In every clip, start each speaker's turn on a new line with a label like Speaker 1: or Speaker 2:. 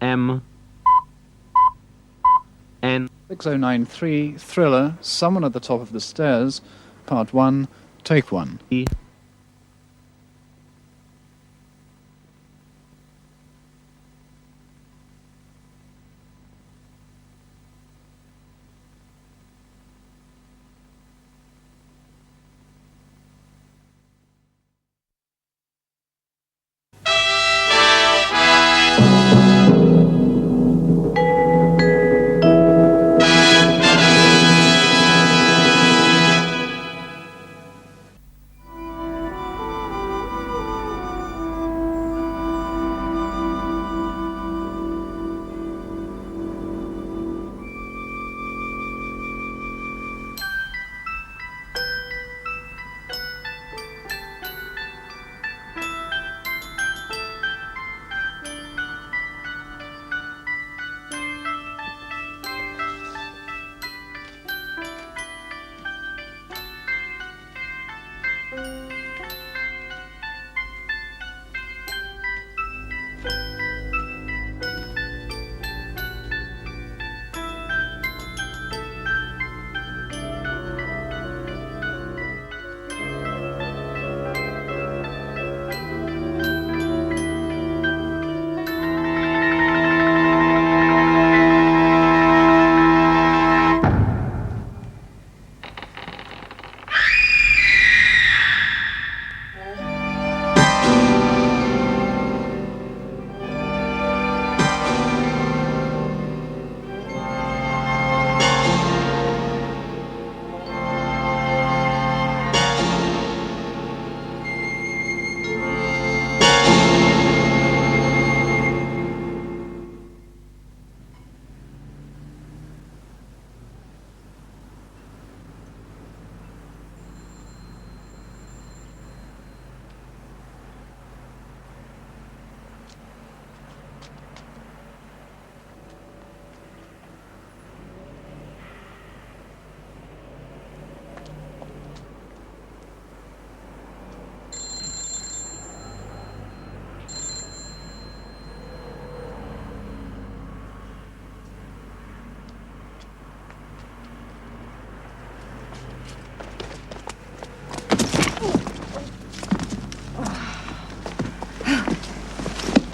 Speaker 1: M N
Speaker 2: 6093 Thriller, Someone at the Top of the Stairs, Part 1, Take 1.
Speaker 1: E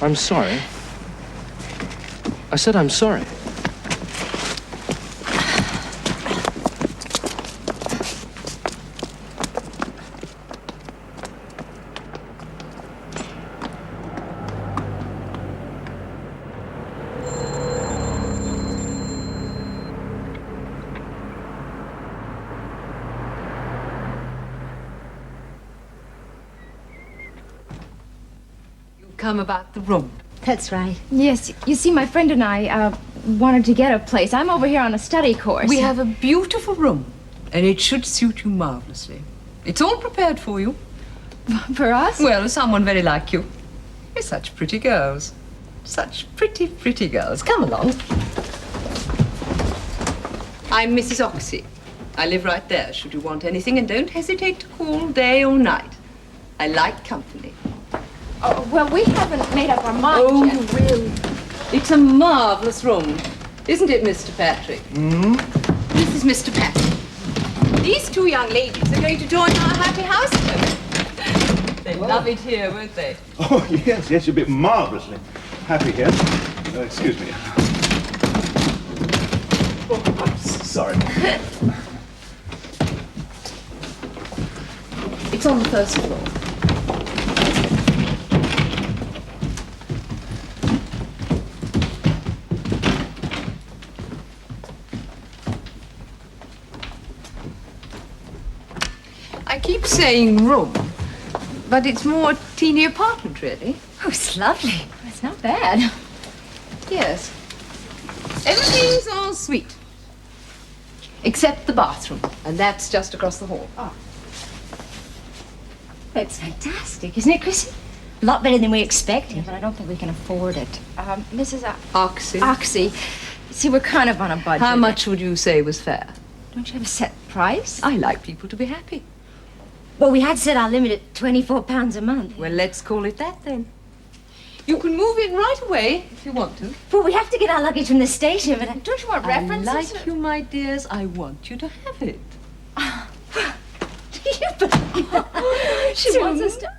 Speaker 3: I'm sorry. I said I'm sorry.
Speaker 4: Come about the room.
Speaker 5: That's right.
Speaker 6: Yes, you see, my friend and I wanted to get a place. I'm over here on a study course.
Speaker 4: We have a beautiful room, and it should suit you marvelously. It's all prepared for you.
Speaker 6: For us?
Speaker 4: Well, someone very like you. You're such pretty girls. Such pretty, pretty girls. Come along. I'm Mrs. Oxy. I live right there, should you want anything, and don't hesitate to call day or night. I like company.
Speaker 6: Oh, well, we haven't made up our minds yet.
Speaker 4: Really? It's a marvelous room. Isn't it, Mr. Patrick?
Speaker 3: Mm-hmm.
Speaker 4: This is Mr. Patrick. These two young ladies are going to join our happy household. They love it here, won't they?
Speaker 7: Oh, yes, you'll be marvelously happy here. Excuse me. Oh, I'm sorry.
Speaker 4: It's on the first floor. I keep saying room, but it's more a teeny apartment, really.
Speaker 6: Oh, it's lovely. It's not bad.
Speaker 4: Yes. Everything's en suite. Except the bathroom, and that's just across the hall.
Speaker 6: Oh. It's fantastic, isn't it, Chrissy?
Speaker 5: A lot better than we expected.
Speaker 6: Yeah, but I don't think we can afford it. Mrs.
Speaker 4: Oxy.
Speaker 6: Oxy, see, we're kind of on a budget.
Speaker 4: How much would you say was fair?
Speaker 6: Don't you have a set price?
Speaker 4: I like people to be happy.
Speaker 5: Well, we had set our limit at £24 a month.
Speaker 4: Well, let's call it that then. You can move in right away if you want to.
Speaker 5: But we have to get our luggage from the station. But
Speaker 6: Don't you want references?
Speaker 4: Like you, my dears, I want you to have it.
Speaker 6: She wants us to...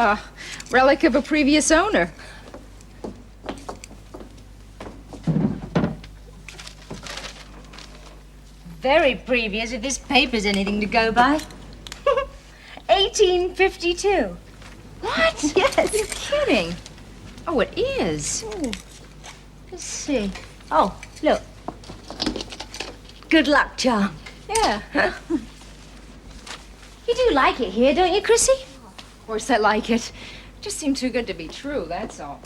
Speaker 6: Ah, relic of a previous owner.
Speaker 5: very previous, if this paper's anything to go by. 1852.
Speaker 6: What?
Speaker 5: Yes.
Speaker 6: You're kidding. Oh, it is.
Speaker 5: Let's see. Oh, look. Good luck charm.
Speaker 6: Yeah.
Speaker 5: You do like it here, don't you, Chrissy?
Speaker 6: Of course I like it. Just seemed too good to be true, that's all.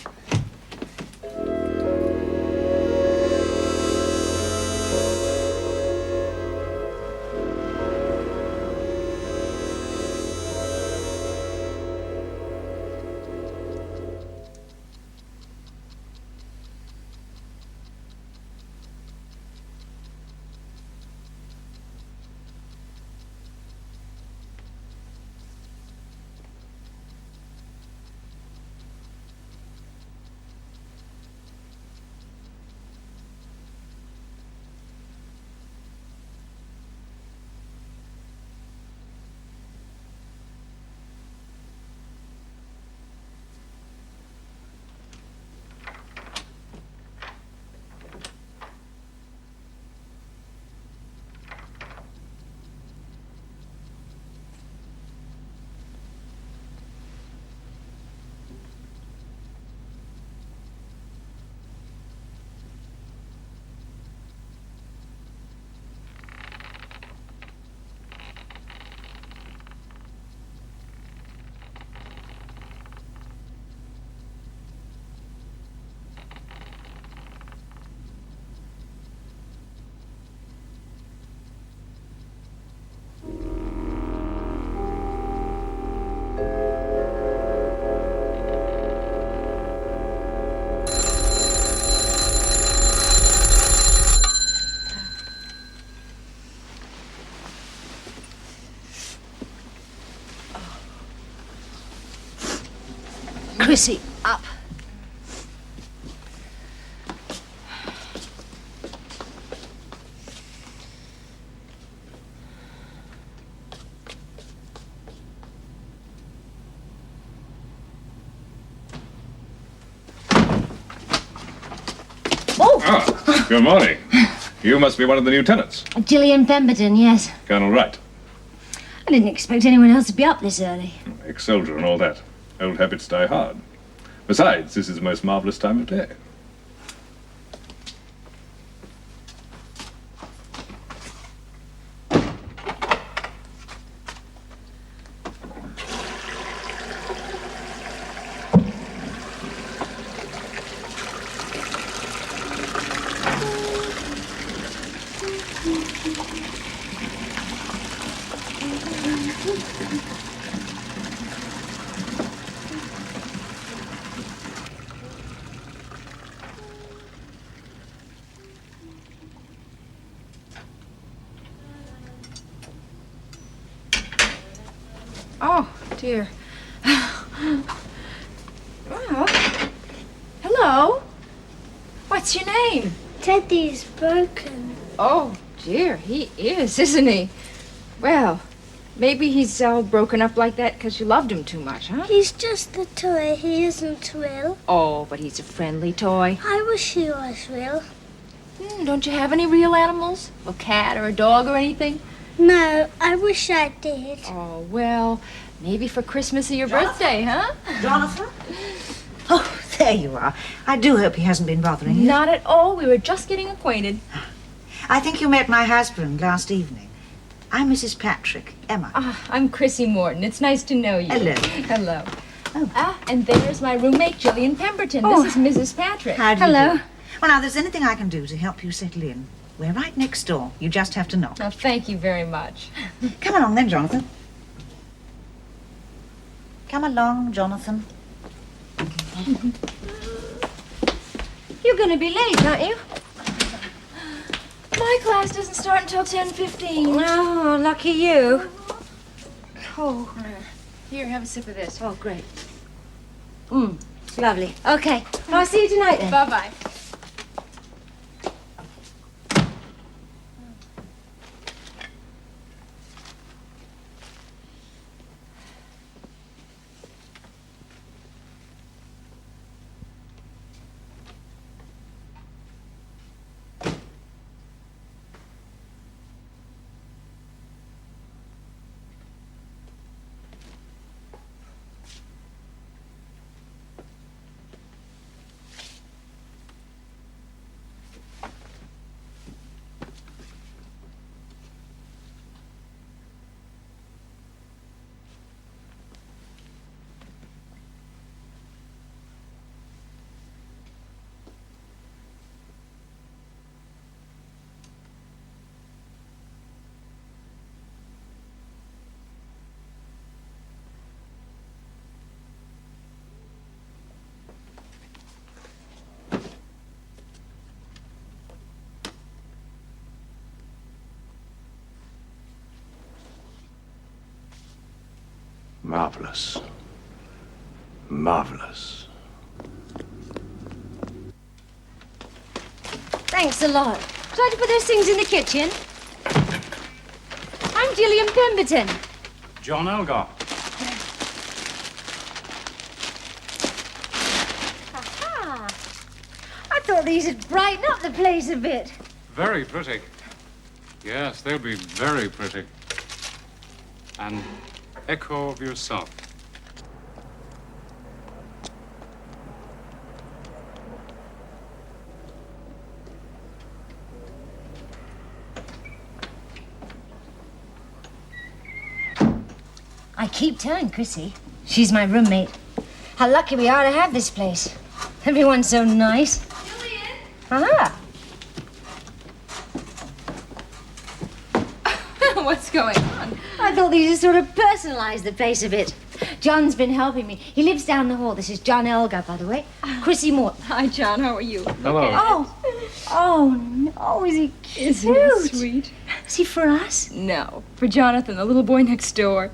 Speaker 5: Chrissy, up.
Speaker 1: Ah, good morning. You must be one of the new tenants.
Speaker 5: Gillian Pemberton, yes.
Speaker 1: Colonel Wright.
Speaker 5: I didn't expect anyone else to be up this early.
Speaker 1: Ex-soldier and all that. Old habits die hard. Besides, this is the most marvelous time of day.
Speaker 6: Oh, dear. Well, hello. What's your name?
Speaker 8: Teddy's broken.
Speaker 6: Oh, dear, he is, isn't he? Well, maybe he's all broken up like that because you loved him too much, huh?
Speaker 8: He's just a toy. He isn't real.
Speaker 6: Oh, but he's a friendly toy.
Speaker 8: I wish he was real.
Speaker 6: Don't you have any real animals? A cat or a dog or anything?
Speaker 8: No, I wish I did.
Speaker 6: Oh, well, maybe for Christmas or your birthday, huh?
Speaker 9: Jonathan? Oh, there you are. I do hope he hasn't been bothering you.
Speaker 6: Not at all. We were just getting acquainted.
Speaker 9: I think you met my husband last evening. I'm Mrs. Patrick, Emma.
Speaker 6: I'm Chrissy Morton. It's nice to know you.
Speaker 9: Hello.
Speaker 6: Hello.
Speaker 9: Oh.
Speaker 6: And there's my roommate, Gillian Pemberton.
Speaker 9: Oh.
Speaker 6: This is Mrs. Patrick.
Speaker 9: How do you
Speaker 6: Hello.
Speaker 9: do? Well, now, there's anything I can do to help you settle in. We're right next door. You just have to knock.
Speaker 6: Oh, thank you very much.
Speaker 9: Come along then, Jonathan. Come along, Jonathan.
Speaker 5: You're going to be late, aren't you?
Speaker 6: My class doesn't start until 10:15.
Speaker 5: Oh, lucky you.
Speaker 6: Oh. Here, have a sip of this.
Speaker 5: Oh, great. Lovely. Okay. I'll see you tonight then.
Speaker 6: Bye-bye.
Speaker 7: Marvelous. Marvelous.
Speaker 5: Thanks a lot. Try to put those things in the kitchen. I'm Gillian Pemberton.
Speaker 10: John Elgar.
Speaker 5: Aha! I thought these would brighten up the place a bit.
Speaker 10: Very pretty. Yes, they'll be very pretty. An echo of yourself.
Speaker 5: I keep telling Chrissy she's my roommate. How lucky we are to have this place. Everyone's so nice. Julian! Aha!
Speaker 6: What's going on?
Speaker 5: I thought these would sort of personalize the place a bit. John's been helping me. He lives down the hall. This is John Elgar, by the way. Chrissy Morton.
Speaker 6: Hi, John. How are you?
Speaker 10: Hello.
Speaker 5: Oh, no, is he cute?
Speaker 6: Isn't he sweet?
Speaker 5: Is he for us?
Speaker 6: No, for Jonathan, the little boy next door.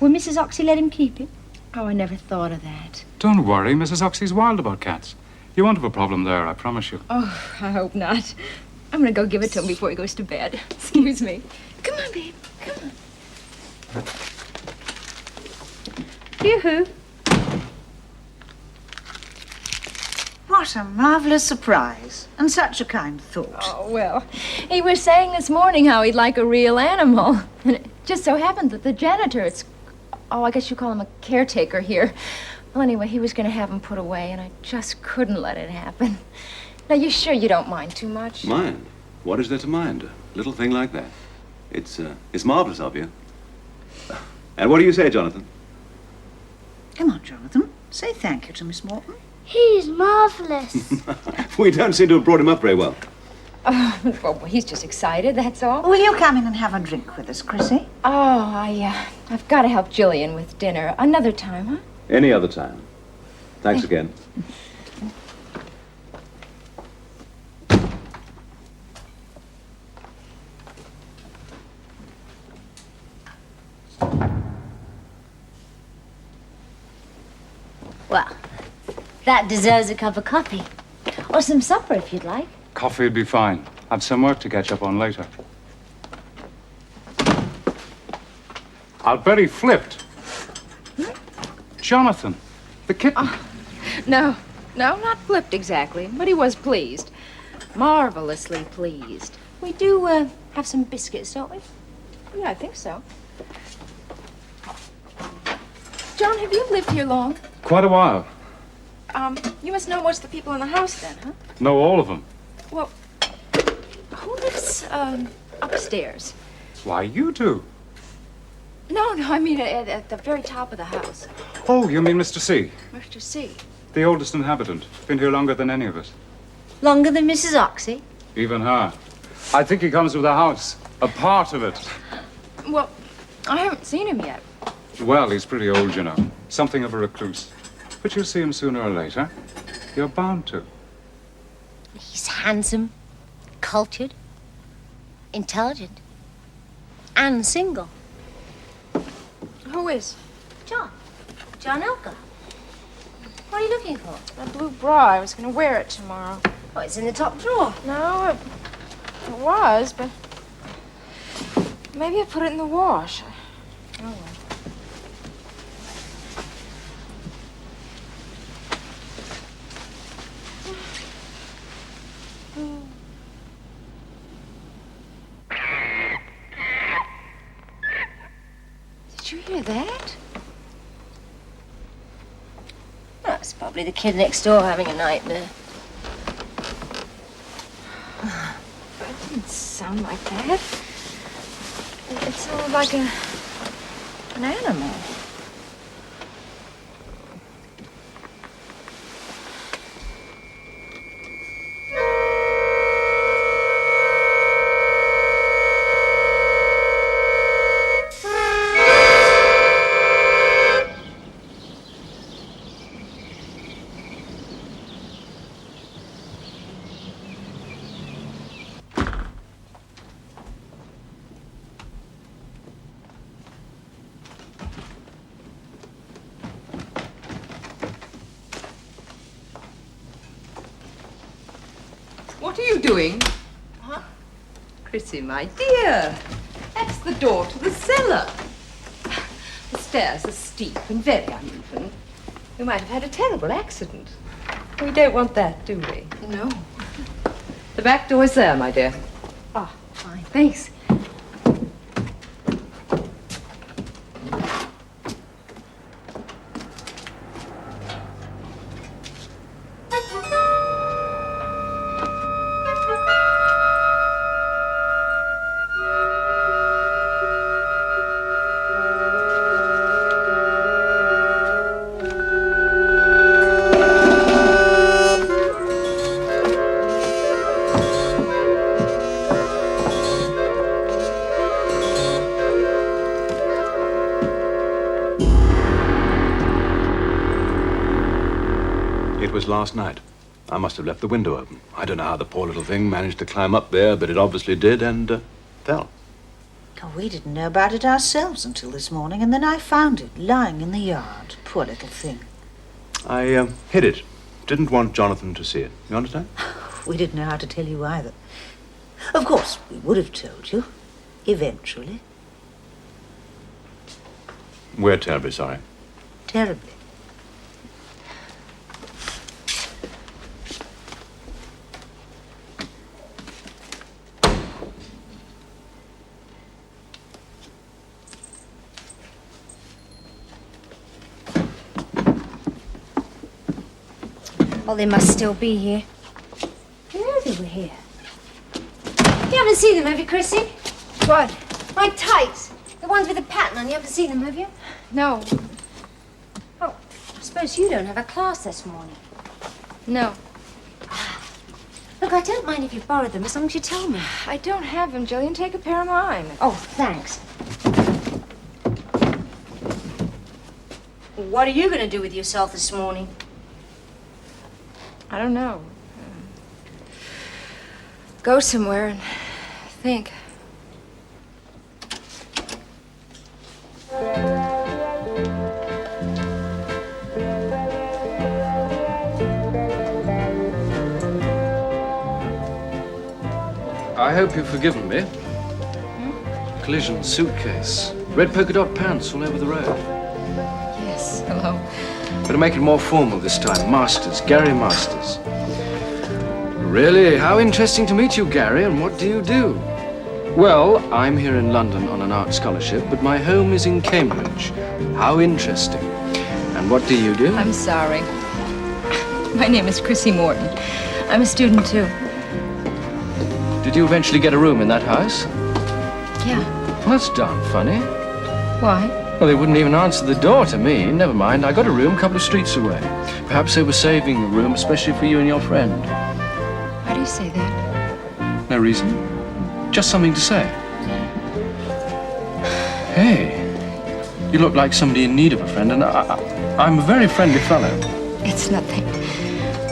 Speaker 5: Will Mrs. Oxy let him keep it? Oh, I never thought of that.
Speaker 10: Don't worry, Mrs. Oxy's wild about cats. You won't have a problem there, I promise you.
Speaker 6: Oh, I hope not. I'm gonna go give it to him before he goes to bed. Excuse me. Come on, babe. Come on.
Speaker 5: Yoo-hoo.
Speaker 9: What a marvelous surprise. And such a kind thought.
Speaker 6: Oh, well, he was saying this morning how he'd like a real animal. And it just so happened that the janitor, I guess you call him a caretaker here. Well, anyway, he was going to have him put away, and I just couldn't let it happen. Now, you sure you don't mind too much?
Speaker 11: Mind? What is there to mind? A little thing like that. It's marvelous of you. And what do you say, Jonathan?
Speaker 9: Come on, Jonathan. Say thank you to Miss Morton.
Speaker 8: He's marvellous.
Speaker 11: We don't seem to have brought him up very well.
Speaker 6: Oh, well, he's just excited, that's all.
Speaker 9: Will you come in and have a drink with us, Chrissy?
Speaker 6: Oh, I've got to help Jillian with dinner. Another time, huh?
Speaker 11: Any other time. Thanks again.
Speaker 5: Well, that deserves a cup of coffee. Or some supper, if you'd like.
Speaker 10: Coffee'd be fine. I've some work to catch up on later. I'll bet he flipped. Jonathan, the kitten.
Speaker 6: No, not flipped exactly, but he was pleased. Marvelously pleased.
Speaker 5: We do have some biscuits, don't we?
Speaker 6: Yeah, I think so. John, have you lived here long?
Speaker 10: Quite a while.
Speaker 6: You must know most of the people in the house then, huh?
Speaker 10: Know all of them.
Speaker 6: Well, who lives, upstairs?
Speaker 10: Why, you two.
Speaker 6: No, I mean at the very top of the house.
Speaker 10: Oh, you mean Mr. C,
Speaker 6: Mr. C.
Speaker 10: the oldest inhabitant. Been here longer than any of us.
Speaker 5: Longer than Mrs. Oxy?
Speaker 10: Even her. I think he comes with the house. A part of it.
Speaker 6: Well, I haven't seen him yet.
Speaker 10: Well, he's pretty old, you know. Something of a recluse. But you'll see him sooner or later. You're bound to.
Speaker 5: He's handsome, cultured, intelligent, and single.
Speaker 6: Who is?
Speaker 5: John Elka. What are you looking for?
Speaker 6: A blue bra. I was going to wear it tomorrow.
Speaker 5: Oh, it's in the top drawer.
Speaker 6: No, it was, but maybe I put it in the wash. Oh, well. Did you hear that?
Speaker 5: Oh, it's probably the kid next door having a nightmare.
Speaker 6: That didn't sound like that. It sounded like an animal.
Speaker 4: What are you doing? Huh? Chrissy, my dear, that's the door to the cellar. The stairs are steep and very uneven. You might have had a terrible accident. We don't want that, do we?
Speaker 6: No.
Speaker 4: The back door is there, my dear.
Speaker 6: Ah, fine. Thanks.
Speaker 11: It was last night. I must have left the window open. I don't know how the poor little thing managed to climb up there, but it obviously did and fell.
Speaker 9: Oh, we didn't know about it ourselves until this morning, and then I found it lying in the yard. Poor little thing.
Speaker 11: I hid it. Didn't want Jonathan to see it. You understand?
Speaker 9: We didn't know how to tell you either. Of course, we would have told you. Eventually.
Speaker 11: We're terribly sorry.
Speaker 9: Terribly.
Speaker 5: Oh, they must still be here. I knew they were here. You haven't seen them, have you, Chrissy?
Speaker 6: What?
Speaker 5: My tights. The ones with the pattern on. You haven't seen them, have you?
Speaker 6: No.
Speaker 5: Oh, I suppose you don't have a class this morning.
Speaker 6: No.
Speaker 5: Look, I don't mind if you borrow them as long as you tell me.
Speaker 6: I don't have them, Jillian. Take a pair of mine.
Speaker 5: Oh, thanks. What are you going to do with yourself this morning?
Speaker 6: I don't know. Go somewhere and think.
Speaker 3: I hope you've forgiven me. Collision, suitcase, red polka dot pants all over the road.
Speaker 6: Yes, hello.
Speaker 3: Better make it more formal this time. Masters, Gary Masters. Really? How interesting to meet you, Gary, and what do you do? Well, I'm here in London on an art scholarship, but my home is in Cambridge. How interesting. And what do you do?
Speaker 6: I'm sorry. My name is Chrissy Morton. I'm a student, too.
Speaker 3: Did you eventually get a room in that house?
Speaker 6: Yeah.
Speaker 3: Well, that's darn funny.
Speaker 6: Why?
Speaker 3: Well, they wouldn't even answer the door to me. Never mind, I got a room a couple of streets away. Perhaps they were saving the room especially for you and your friend.
Speaker 6: Why do you say that?
Speaker 3: No reason. Just something to say. Hey, you look like somebody in need of a friend, and I'm a very friendly fellow.
Speaker 6: It's nothing.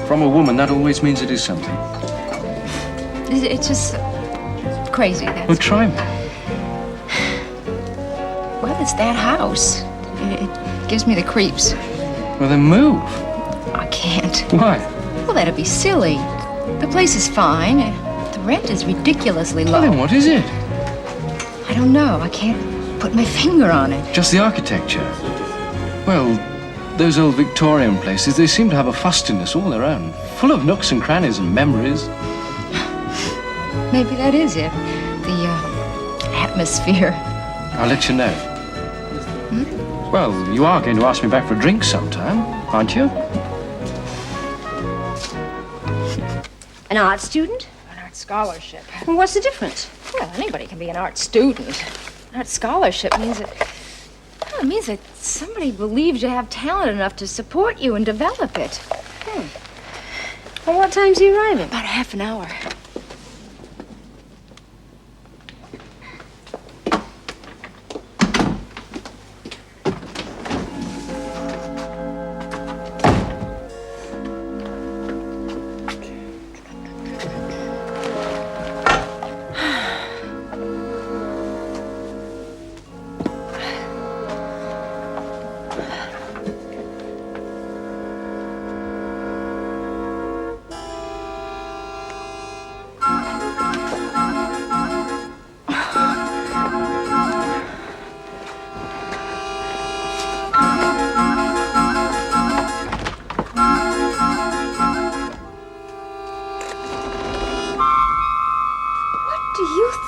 Speaker 3: From a woman, that always means it is something.
Speaker 6: It's just crazy, that's
Speaker 3: Well, try me.
Speaker 6: Well, it's that house. It gives me the creeps.
Speaker 3: Well, then move.
Speaker 6: I can't.
Speaker 3: Why?
Speaker 6: Well, that'd be silly. The place is fine. The rent is ridiculously low.
Speaker 3: Well, then what is it?
Speaker 6: I don't know. I can't put my finger on it.
Speaker 3: Just the architecture. Well, those old Victorian places, they seem to have a fustiness all their own, full of nooks and crannies and memories.
Speaker 6: Maybe that is it. The atmosphere.
Speaker 3: I'll let you know. Well, you are going to ask me back for a drink sometime, aren't you?
Speaker 5: An art student?
Speaker 6: An art scholarship.
Speaker 5: Well, what's the difference?
Speaker 6: Well, anybody can be an art student. An art scholarship means that... Well, it means that somebody believes you have talent enough to support you and develop it.
Speaker 5: Well, what time's he arriving?
Speaker 6: About half an hour.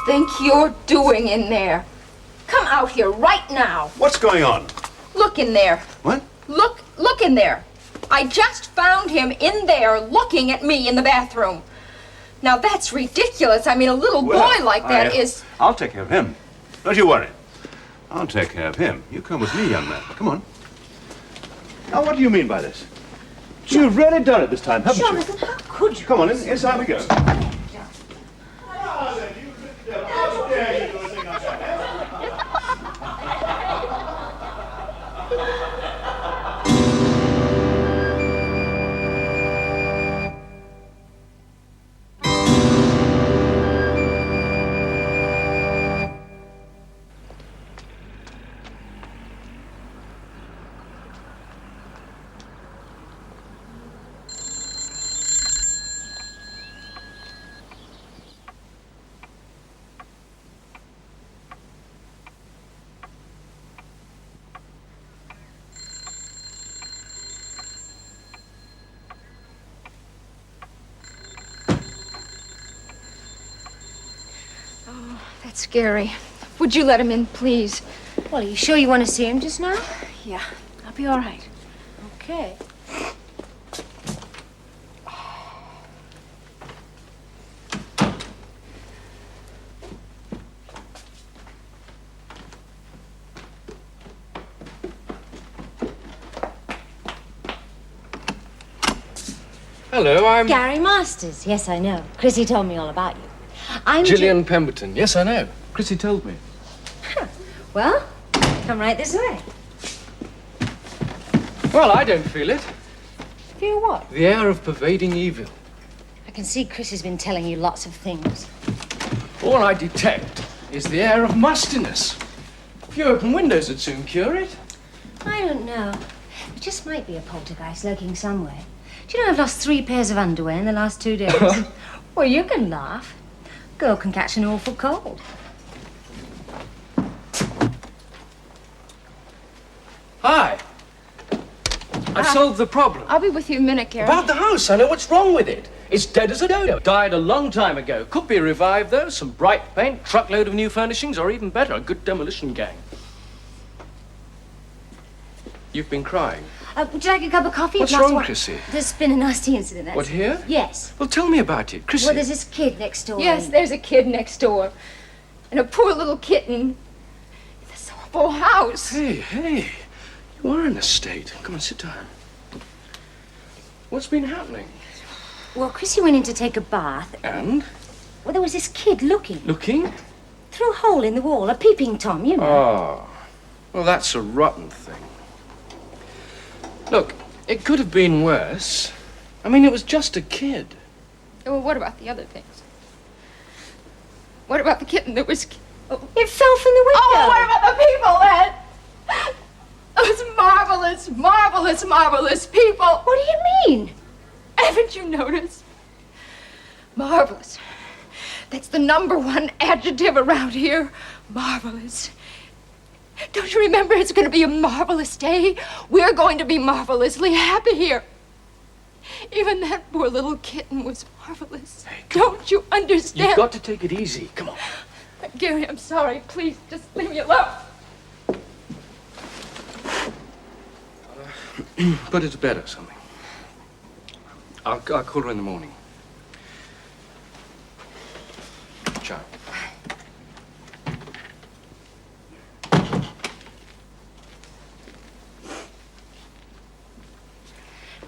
Speaker 6: Think you're doing in there? Come out here right now.
Speaker 7: What's going on?
Speaker 4: Look in there.
Speaker 7: What?
Speaker 4: Look in there. I just found him in there looking at me in the bathroom. Now that's ridiculous. I mean, a little boy like that is...
Speaker 11: I'll take care of him. Don't you worry. I'll take care of him. You come with me, young man. Come on.
Speaker 7: Now, what do you mean by this? You've really done it this time, haven't
Speaker 9: Jonathan, how could you?
Speaker 7: you? Come on, inside we go.
Speaker 6: That's scary. Would you let him in, please?
Speaker 5: Well, are you sure you want to see him just now?
Speaker 6: Yeah, I'll be all right.
Speaker 5: Okay.
Speaker 3: Hello, I'm...
Speaker 5: Gary Masters. Yes, I know. Chrissy told me all about you. I'm
Speaker 3: Gillian Pemberton. Yes, I know. Chrissy told me.
Speaker 5: Well, come right this way.
Speaker 3: Well, I don't feel it.
Speaker 5: Feel what?
Speaker 3: The air of pervading evil.
Speaker 5: I can see Chrissy's been telling you lots of things.
Speaker 3: All I detect is the air of mustiness. A few open windows would soon cure it.
Speaker 5: I don't know. It just might be a poltergeist lurking somewhere. Do you know I've lost 3 pairs of underwear in the last 2 days? Well, you can laugh. Girl can catch an awful cold.
Speaker 3: Hi. I've solved the problem.
Speaker 6: I'll be with you in a minute, Gary.
Speaker 3: About the house, I know what's wrong with it. It's dead as a dodo. Died a long time ago. Could be revived, though. Some bright paint, truckload of new furnishings, or even better, a good demolition gang. You've been crying.
Speaker 5: Would you like a cup of coffee?
Speaker 3: What's
Speaker 5: Plus
Speaker 3: wrong,
Speaker 5: one-
Speaker 3: Chrissy?
Speaker 5: There's been a nasty incident.
Speaker 3: What, here?
Speaker 5: Yes.
Speaker 3: Well, tell me about it, Chrissy.
Speaker 5: Well, there's this kid next door.
Speaker 6: Yes, there's a kid next door. And a poor little kitten. full house.
Speaker 3: Hey, you are in a state. Come on, sit down. What's been happening?
Speaker 5: Well, Chrissy went in to take a bath.
Speaker 3: And?
Speaker 5: Well, there was this kid looking.
Speaker 3: Looking?
Speaker 5: Through a hole in the wall, a peeping Tom, you know.
Speaker 3: Oh, well, that's a rotten thing. Look, it could have been worse. I mean, it was just a kid.
Speaker 6: Well, what about the other things? What about the kitten that was...
Speaker 5: It fell from the window.
Speaker 6: Oh, what about the people then? Those marvelous, marvelous, marvelous people.
Speaker 5: What do you mean?
Speaker 6: Haven't you noticed? Marvelous. That's the #1 adjective around here. Marvelous. Don't you remember it's going to be a marvelous day? We're going to be marvelously happy here. Even that poor little kitten was marvelous.
Speaker 3: Hey,
Speaker 6: don't you understand?
Speaker 3: You've got to take it easy. Come on.
Speaker 6: Gary, I'm sorry. Please, just leave me alone.
Speaker 3: Put her to bed or something. I'll call her in the morning. Ciao.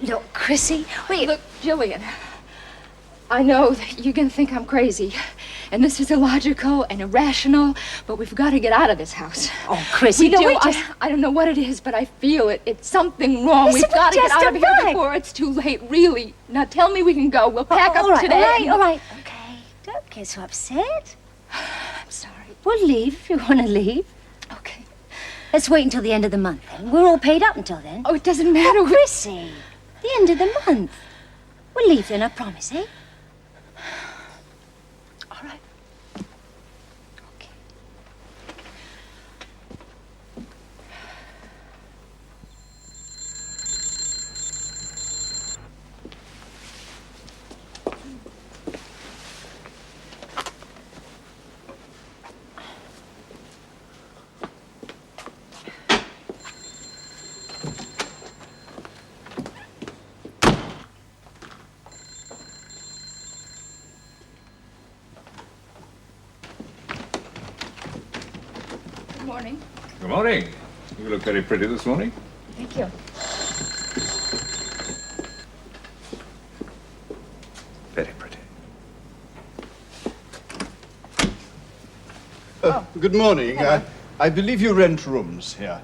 Speaker 5: Look, Chrissy, wait.
Speaker 6: Look, Jillian, I know that you can think I'm crazy, and this is illogical and irrational, but we've got to get out of this house.
Speaker 5: Oh, Chrissy,
Speaker 6: We
Speaker 5: no,
Speaker 6: do.
Speaker 5: wait just...
Speaker 6: I don't know what it is, but I feel it. It's something wrong.
Speaker 5: Listen,
Speaker 6: We've got to get
Speaker 5: just
Speaker 6: out of here
Speaker 5: arrived.
Speaker 6: before it's too late, really. Now tell me we can go. We'll pack up today.
Speaker 5: All right. Okay, don't get so upset.
Speaker 6: I'm sorry.
Speaker 5: We'll leave if you want to leave.
Speaker 6: Okay.
Speaker 5: Let's wait until the end of the month, then. We're all paid up until then.
Speaker 6: Oh, it doesn't matter.
Speaker 5: Oh, Chrissy, the end of the month. We'll leave then, I promise, eh?
Speaker 6: All right.
Speaker 5: Okay.
Speaker 6: Good morning.
Speaker 1: Good morning. You look very pretty this morning.
Speaker 6: Thank you.
Speaker 1: Very pretty.
Speaker 7: Good morning. I believe you rent rooms here.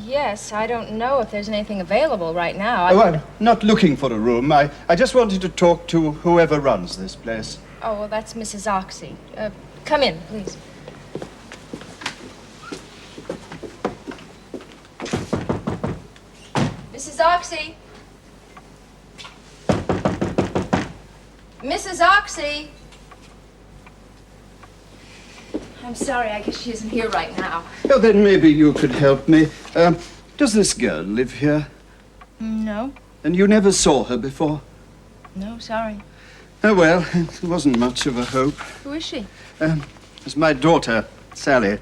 Speaker 6: Yes, I don't know if there's anything available right now.
Speaker 7: I'm not looking for a room. I just wanted to talk to whoever runs this place.
Speaker 6: Oh, well, that's Mrs. Oxy. Come in, please. Mrs. Oxy. Mrs. Oxy. I'm sorry, I guess she isn't here right now.
Speaker 7: Oh, then maybe you could help me. Does this girl live here?
Speaker 6: No.
Speaker 7: And you never saw her before?
Speaker 6: No, sorry.
Speaker 7: Oh, well, it wasn't much of a hope.
Speaker 6: Who is she?
Speaker 7: It's my daughter, Sally.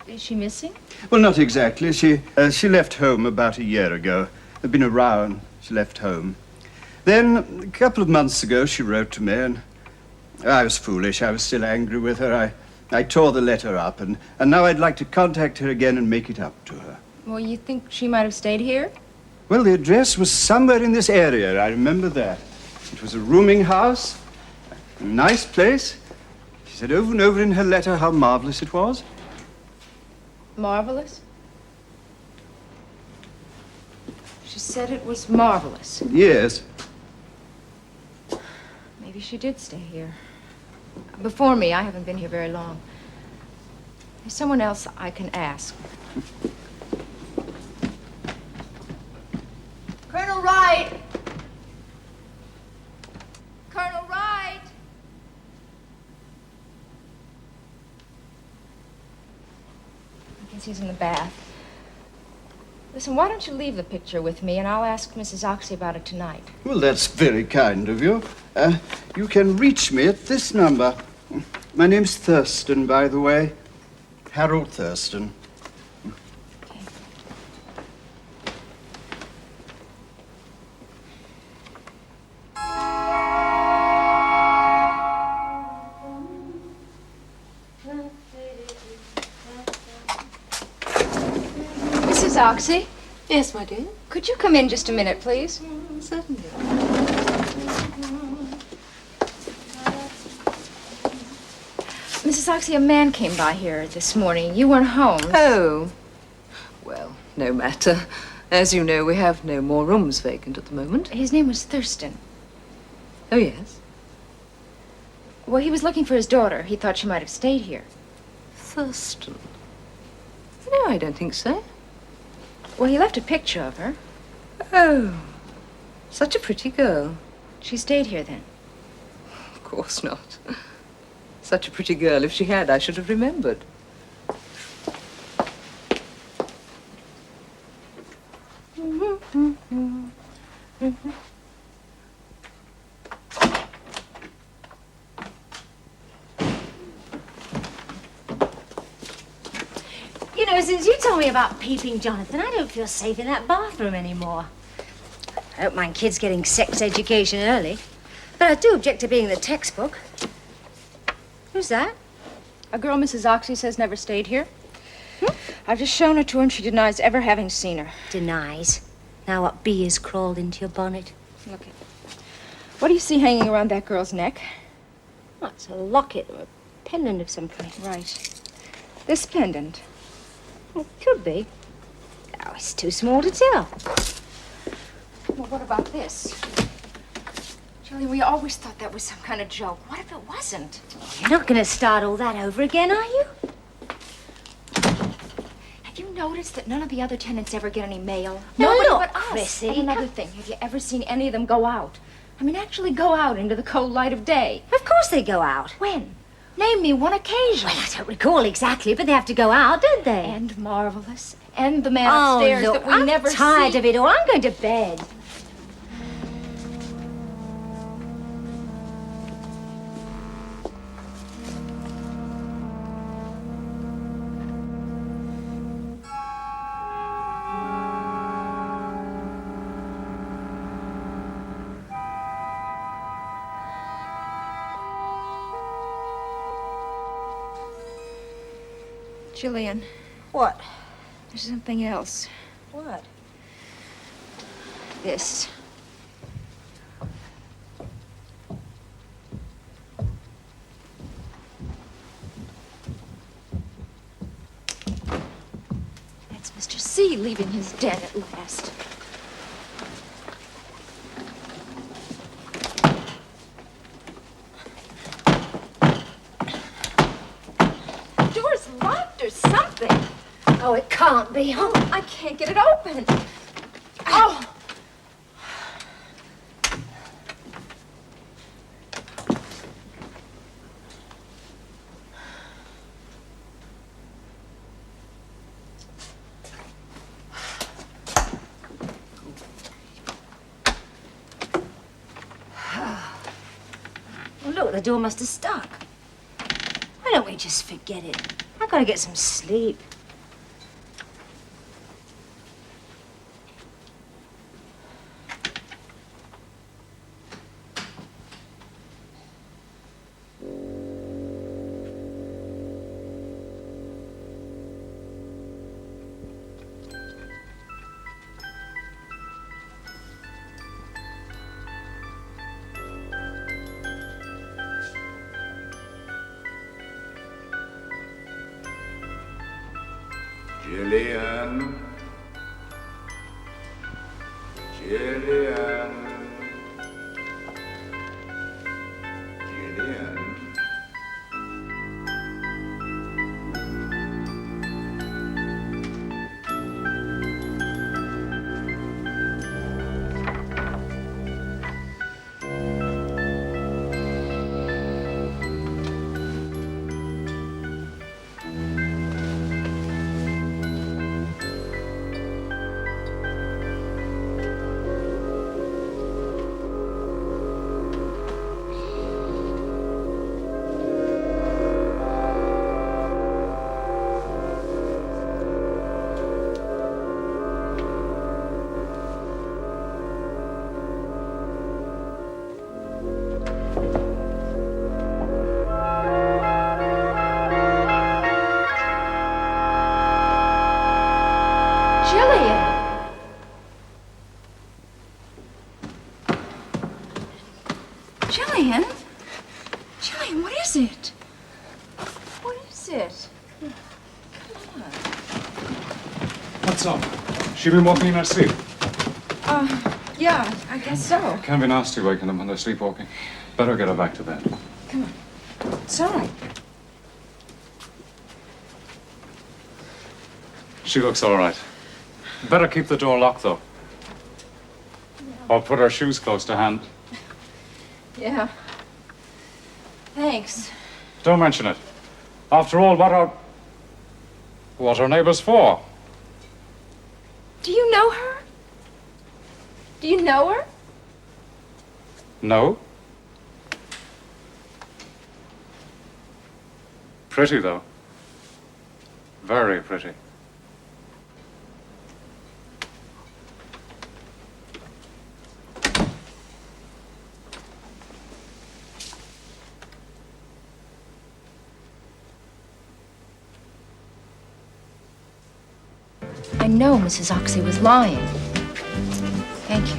Speaker 6: Is she missing?
Speaker 7: Well, not exactly. She left home about a year ago. There'd been a row and she left home. Then, a couple of months ago, she wrote to me and I was foolish. I was still angry with her. I tore the letter up and now I'd like to contact her again and make it up to her.
Speaker 6: Well, you think she might have stayed here?
Speaker 7: Well, the address was somewhere in this area. I remember that. It was a rooming house, a nice place. She said over and over in her letter how marvelous it was.
Speaker 6: Marvelous? She said it was marvelous.
Speaker 7: Yes.
Speaker 6: Maybe she did stay here. Before me, I haven't been here very long. There's someone else I can ask. Colonel Wright! Colonel Wright! I guess he's in the bath. Listen, why don't you leave the picture with me and I'll ask Mrs. Oxy about it tonight.
Speaker 7: Well, that's very kind of you. You can reach me at this number. My name's Thurston, by the way. Harold Thurston.
Speaker 6: Okay. Oxy,
Speaker 4: Yes, my dear.
Speaker 6: could you come in just a minute, please?
Speaker 4: Certainly.
Speaker 6: Mrs. Oxy, a man came by here this morning. You weren't home.
Speaker 4: Oh. Well, no matter. As you know, we have no more rooms vacant at the moment.
Speaker 6: His name was Thurston.
Speaker 4: Oh, yes.
Speaker 6: Well, he was looking for his daughter. He thought she might have stayed here.
Speaker 4: Thurston. No, I don't think so.
Speaker 6: Well, he left a picture of her.
Speaker 4: Oh. Such a pretty girl.
Speaker 6: She stayed here then.
Speaker 4: Of course not. Such a pretty girl. If she had, I should have remembered.
Speaker 5: You know, since you told me about peeping Jonathan, I don't feel safe in that bathroom anymore. I don't mind kids getting sex education early, but I do object to being in the textbook. Who's that?
Speaker 6: A girl Mrs. Oxy says never stayed here. I've just shown her to her and she denies ever having seen her.
Speaker 5: Denies. Now what bee has crawled into your bonnet?
Speaker 6: Look at what do you see hanging around that girl's neck?
Speaker 5: Oh, it's a locket or a pendant of some kind.
Speaker 6: Right. This pendant.
Speaker 5: It could be. Oh, it's too small to tell.
Speaker 6: Well, what about this? Julie, we always thought that was some kind of joke. What if it wasn't?
Speaker 5: You're not going to start all that over again, are you?
Speaker 6: Have you noticed that none of the other tenants ever get any mail?
Speaker 5: Now,
Speaker 6: Nobody
Speaker 5: look,
Speaker 6: but us.
Speaker 5: Chrissy,
Speaker 6: And another thing, have you ever seen any of them go out? I mean, actually go out into the cold light of day.
Speaker 5: Of course they go out.
Speaker 6: When? Name me one occasion.
Speaker 5: Well, I don't recall exactly, but they have to go out, don't they?
Speaker 6: And Marvelous. And the man upstairs
Speaker 5: look,
Speaker 6: that we
Speaker 5: I'm
Speaker 6: never
Speaker 5: tired
Speaker 6: see.
Speaker 5: of it all. I'm going to bed.
Speaker 6: Jillian,
Speaker 9: What?
Speaker 6: there's something else.
Speaker 9: What?
Speaker 6: This. That's Mr. C leaving his den at last. The door's locked or something.
Speaker 5: Oh, it can't be.
Speaker 6: Oh, I can't get it open. Oh!
Speaker 5: Well, look, the door must have stuck. Why don't we just forget it? I've got to get some sleep.
Speaker 12: Jillian. Jillian. Jillian.
Speaker 6: Jillian? Jillian, what is it? What is it?
Speaker 10: What's up? She been walking in her sleep?
Speaker 6: Yeah, I guess so.
Speaker 10: Can't be nasty waking them when they're sleepwalking. Better get her back to bed.
Speaker 6: Come on. It's all right.
Speaker 10: She looks all right. Better keep the door locked, though. Or put her shoes close to hand.
Speaker 6: Yeah. Thanks.
Speaker 10: Don't mention it. After all, what are neighbors for?
Speaker 6: Do you know her? Do you know her?
Speaker 10: No. Pretty, though. Very pretty.
Speaker 6: I know Mrs. Oxy was lying. Thank you.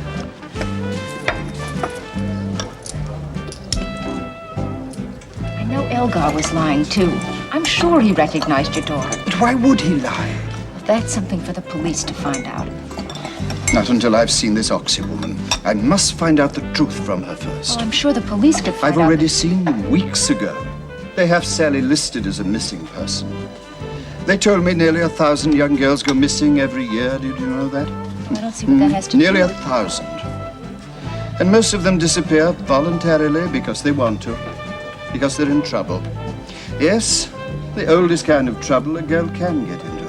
Speaker 6: I know Elgar was lying, too. I'm sure he recognized your daughter.
Speaker 7: But why would he lie?
Speaker 6: That's something for the police to find out.
Speaker 7: Not until I've seen this Oxy woman. I must find out the truth from her first.
Speaker 6: Well, I'm sure the police could find
Speaker 7: I've
Speaker 6: out.
Speaker 7: already seen them weeks ago. They have Sally listed as a missing person. They told me nearly 1,000 young girls go missing every year. Did you know that?
Speaker 6: I don't see what that has to
Speaker 7: Nearly
Speaker 6: do with
Speaker 7: 1,000. And most of them disappear voluntarily because they want to, because they're in trouble. Yes, the oldest kind of trouble a girl can get into.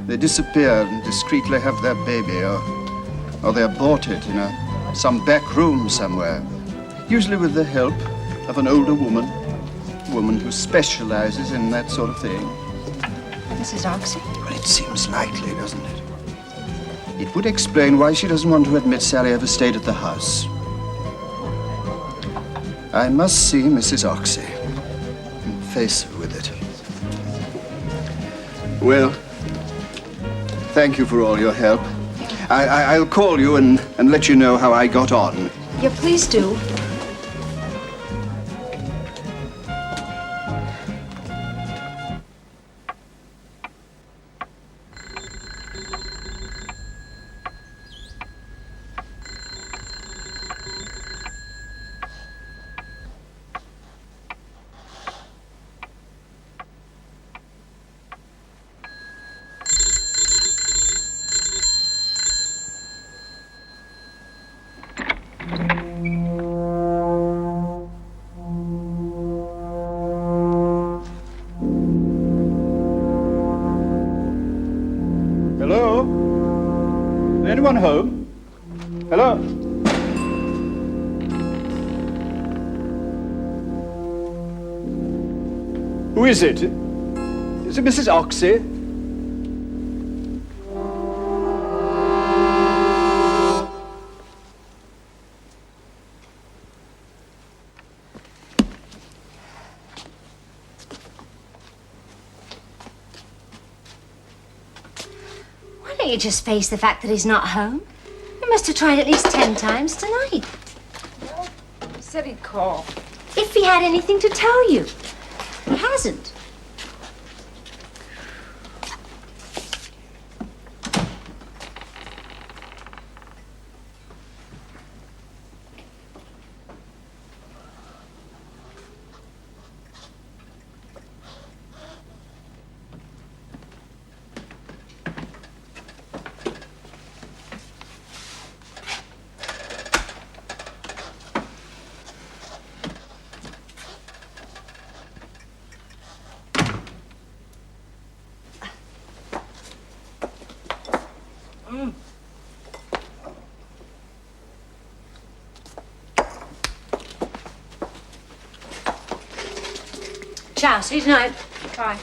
Speaker 7: They disappear and discreetly have their baby, or they abort it in some back room somewhere, usually with the help of an older woman, a woman who specializes in that sort of thing.
Speaker 6: Mrs. Oxy?
Speaker 7: Well, it seems likely, doesn't it? It would explain why she doesn't want to admit Sally ever stayed at the house. I must see Mrs. Oxy and face her with it. Well, thank you for all your help. I'll call you and let you know how I got on.
Speaker 6: Yeah, please do.
Speaker 7: Hello? Anyone home? Hello? Who is it? Is it Mrs. Oxy?
Speaker 5: Why don't you just face the fact that he's not home? He must have tried at least 10 times tonight.
Speaker 6: He said he'd call.
Speaker 5: If he had anything to tell you. He hasn't. Ciao, see you tonight. Bye.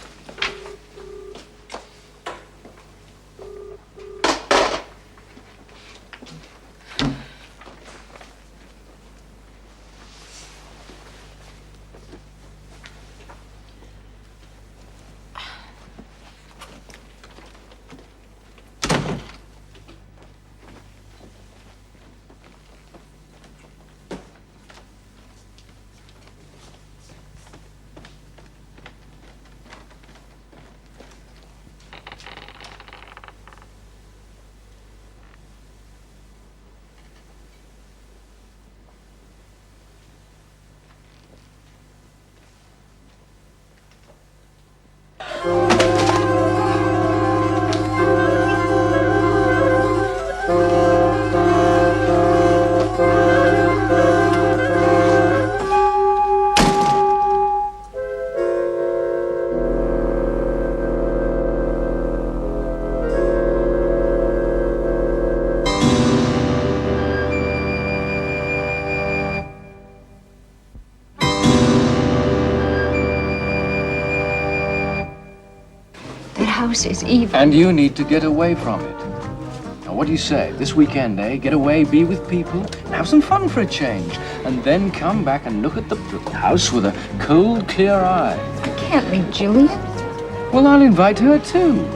Speaker 6: house is evil.
Speaker 3: And you need to get away from it. Now, what do you say? This weekend, eh? Get away, be with people, and have some fun for a change. And then come back and look at the house with a cold, clear eye.
Speaker 6: I can't leave Julian.
Speaker 3: Well, I'll invite her too.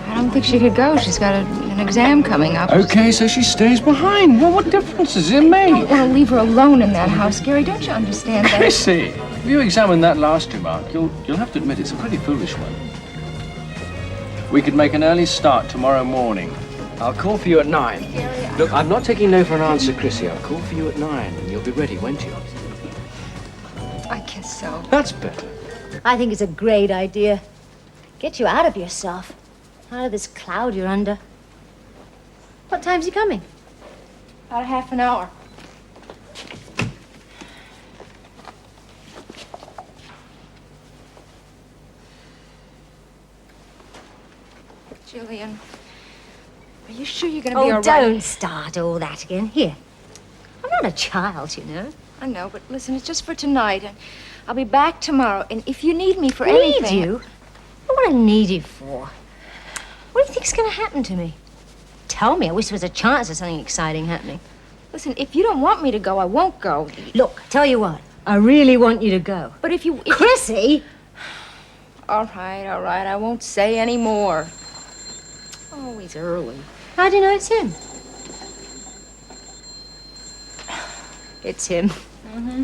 Speaker 6: I don't think she could go. She's got an exam coming up.
Speaker 3: Okay, so she stays behind. Well, what difference does it make?
Speaker 6: I don't want to leave her alone in that house, Gary. Don't you understand that?
Speaker 3: Chrissy, if you examine that last remark, you'll have to admit it's a pretty foolish one. We could make an early start tomorrow morning. I'll call for you at 9.
Speaker 6: Gary,
Speaker 3: Look, I'm not taking no for an answer, Chrissy. I'll call for you at 9, and you'll be ready, won't you?
Speaker 6: I guess so.
Speaker 3: That's better.
Speaker 5: I think it's a great idea. Get you out of yourself. Out of this cloud you're under. What time's he coming?
Speaker 6: About a half an hour. Julian, are you sure you're going to be all right?
Speaker 5: Don't start all that again. Here. I'm not a child, you know.
Speaker 6: I know, but listen, it's just for tonight. And I'll be back tomorrow. And if you need me for anything...
Speaker 5: Need you? What do I need you for? What do you think's going to happen to me? Tell me. I wish there was a chance of something exciting happening.
Speaker 6: Listen, if you don't want me to go, I won't go.
Speaker 5: Look, tell you what. I really want you to go.
Speaker 6: But if you...
Speaker 5: Chrissy!
Speaker 6: All right, I won't say any more. Oh, he's early.
Speaker 5: How do you know it's him?
Speaker 6: It's him. Mm-hmm.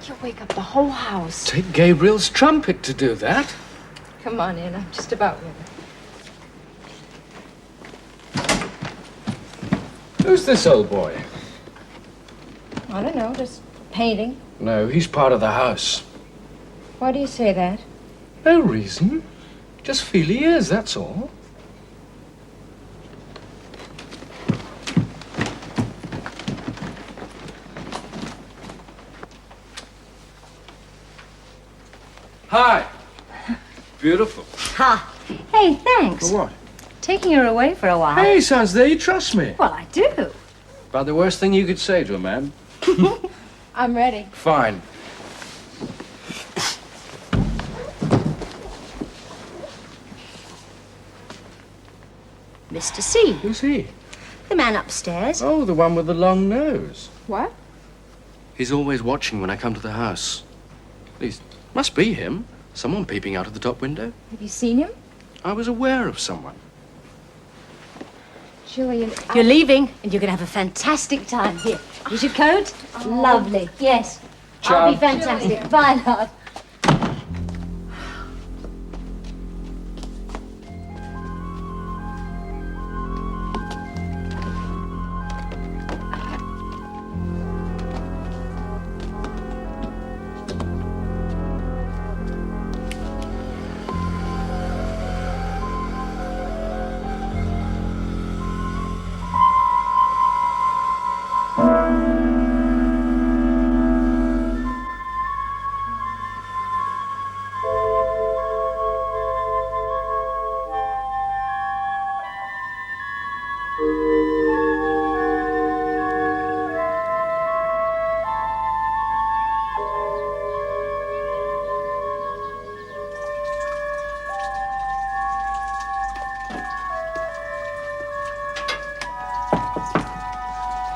Speaker 6: You'll wake up the whole house.
Speaker 3: Take Gabriel's trumpet to do that.
Speaker 6: Come on in, I'm just about ready.
Speaker 3: Who's this old boy?
Speaker 6: I don't know, just painting.
Speaker 3: No, he's part of the house.
Speaker 6: Why do you say that?
Speaker 3: No reason. Just feel he is, that's all. Hi. Beautiful.
Speaker 5: Ha! Hey, thanks.
Speaker 3: For what?
Speaker 5: Taking her away for a while.
Speaker 3: Hey, sounds there, you trust me.
Speaker 5: Well, I do.
Speaker 3: About the worst thing you could say to a man.
Speaker 6: I'm ready.
Speaker 3: Fine.
Speaker 5: Mr. C.
Speaker 3: Who's he?
Speaker 5: The man upstairs.
Speaker 3: Oh, the one with the long nose.
Speaker 6: What?
Speaker 3: He's always watching when I come to the house. At least, must be him. Someone peeping out of the top window.
Speaker 6: Have you seen him?
Speaker 3: I was aware of someone.
Speaker 6: Julian,
Speaker 5: You're leaving, and you're going to have a fantastic time. Here, here's your coat. Lovely. Yes. I'll be fantastic. Bye, love.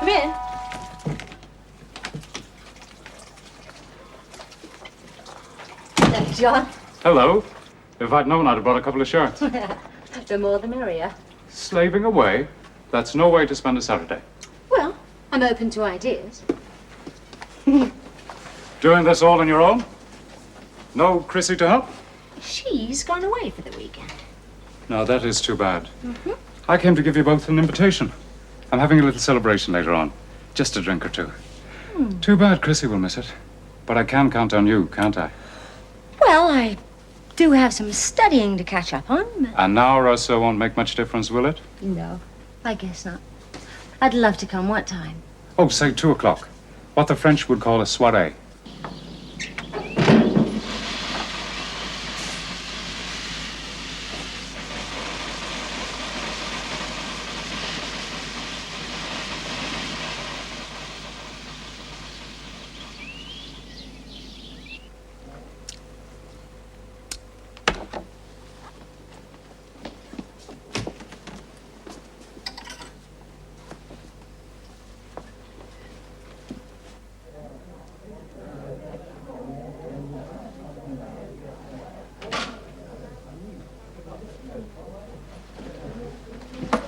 Speaker 6: come in.
Speaker 5: Hello, John.
Speaker 10: Hello. If I'd known, I'd have brought a couple of shirts.
Speaker 5: The more the merrier.
Speaker 10: Slaving away? That's no way to spend a Saturday.
Speaker 5: Well, I'm open to ideas.
Speaker 10: Doing this all on your own? No Chrissy to help?
Speaker 5: She's gone away for the weekend.
Speaker 10: No, that is too bad. I came to give you both an invitation. I'm having a little celebration later on. Just a drink or two. Too bad Chrissy will miss it. But I can count on you, can't I?
Speaker 5: Well, I do have some studying to catch up on.
Speaker 10: An hour or so won't make much difference, will it?
Speaker 5: No, I guess not. I'd love to come. What time?
Speaker 10: Oh, say 2 o'clock. What the French would call a soirée.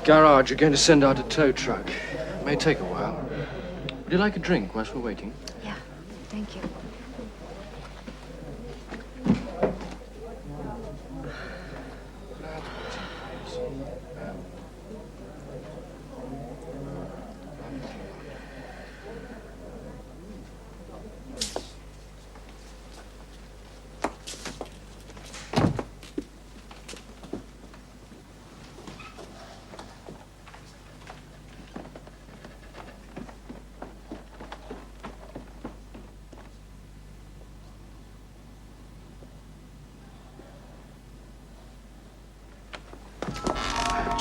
Speaker 3: Garage are going to send out a tow truck. It may take a while. Would you like a drink whilst we're waiting?
Speaker 6: Yeah, thank you.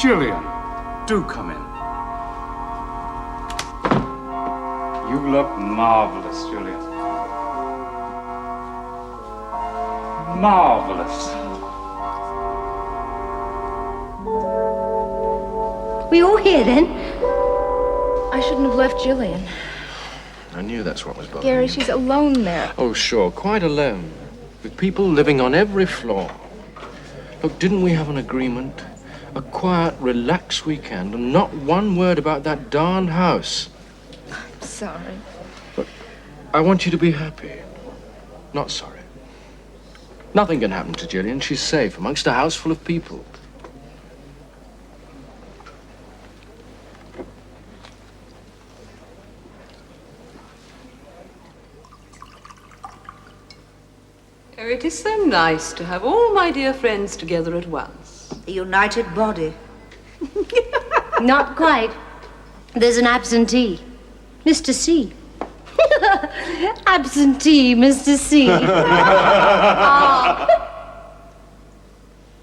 Speaker 10: Julian, do come in. You look marvelous, Julian. Marvelous.
Speaker 5: We all here then?
Speaker 6: I shouldn't have left Jillian.
Speaker 3: I knew that's what was bothering
Speaker 6: Gary,
Speaker 3: you.
Speaker 6: she's alone there.
Speaker 3: Oh, sure, quite alone. With people living on every floor. Look, didn't we have an agreement? A quiet, relaxed weekend, and not one word about that darn house.
Speaker 6: I'm sorry.
Speaker 3: Look, I want you to be happy, not sorry. Nothing can happen to Jillian. She's safe amongst a house full of people.
Speaker 4: Oh, it is so nice to have all my dear friends together at once.
Speaker 9: A united body.
Speaker 5: Not quite. There's an absentee. Mr. C. Absentee, Mr. C.